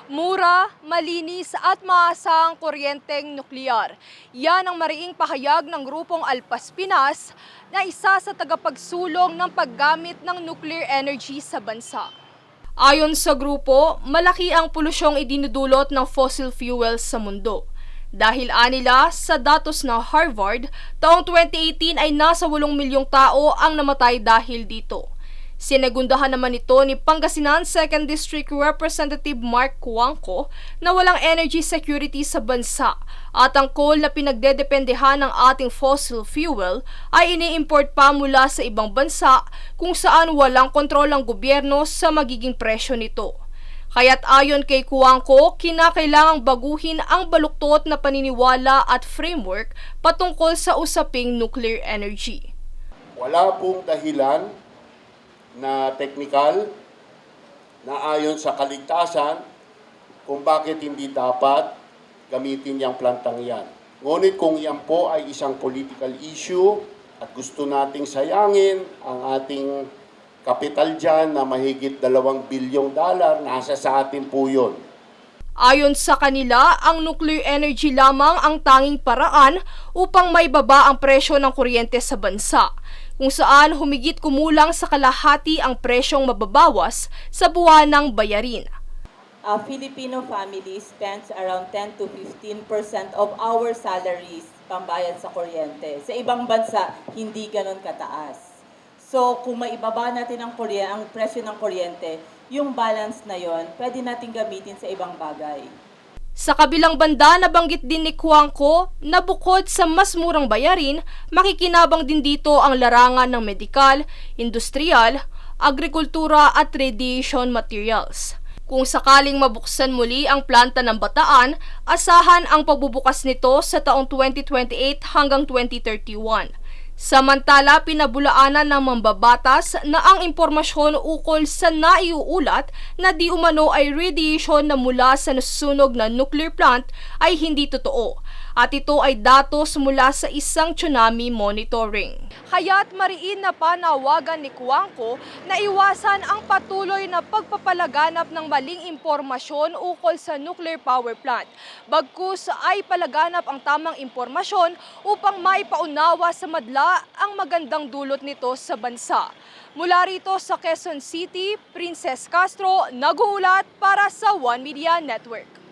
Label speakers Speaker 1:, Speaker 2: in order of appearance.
Speaker 1: Mura, malinis at maasahang kuryenteng nuklear. Yan ang mariing pahayag ng Grupong Alpas Pinas na isa sa tagapagsulong ng paggamit ng nuclear energy sa bansa. Ayon sa grupo, malaki ang polusyong idinudulot ng fossil fuels sa mundo. Dahil anila, sa datos ng Harvard, taong 2018 ay nasa 8 milyong tao ang namatay dahil dito. Sinagundahan naman ito ni Pangasinan 2nd District Representative Mark Cuangco na walang energy security sa bansa at ang coal na pinagdedependehan ng ating fossil fuel ay ini-import pa mula sa ibang bansa kung saan walang kontrol ang gobyerno sa magiging presyo nito. Kaya't ayon kay Cuangco, kinakailangang baguhin ang baluktot na paniniwala at framework patungkol sa usaping nuclear energy.
Speaker 2: Wala pong dahilan na teknikal na ayon sa kaligtasan kung bakit hindi dapat gamitin yung plantang yan. Ngunit kung yan po ay isang political issue at gusto nating sayangin ang ating kapital dyan na mahigit $2 bilyong, nasa sa atin po yun.
Speaker 1: Ayon sa kanila, ang nuclear energy lamang ang tanging paraan upang maibaba ang presyo ng kuryente sa bansa, kung saan humigit kumulang sa kalahati ang presyong mababawas sa buwanang bayarin.
Speaker 3: Filipino families spends around 10 to 15% of our salaries pambayad sa kuryente. Sa ibang bansa, hindi ganon kataas. So, kung maibaba natin ang presyo ng kuryente, yung balance na yon, pwede natin gamitin sa ibang bagay.
Speaker 1: Sa kabilang banda, nabanggit din ni Cuangco na bukod sa mas murang bayarin, makikinabang din dito ang larangan ng medikal, industrial, agrikultura at radiation materials. Kung sakaling mabuksan muli ang planta ng Bataan, asahan ang pagbubukas nito sa taong 2028 hanggang 2031. Samantala, pinabulaanan ng mambabatas na ang impormasyon ukol sa naiuulat na di umano ay radiation na mula sa nasusunog na nuclear plant ay hindi totoo. At ito ay datos mula sa isang tsunami monitoring. Kaya't mariin na panawagan ni Cuangco na iwasan ang patuloy na pagpapalaganap ng maling impormasyon ukol sa nuclear power plant. Bagkus ay palaganap ang tamang impormasyon upang maipaunawa sa madla ang magandang dulot nito sa bansa. Mula rito sa Quezon City, Princess Castro, nag-uulat para sa One Media Network.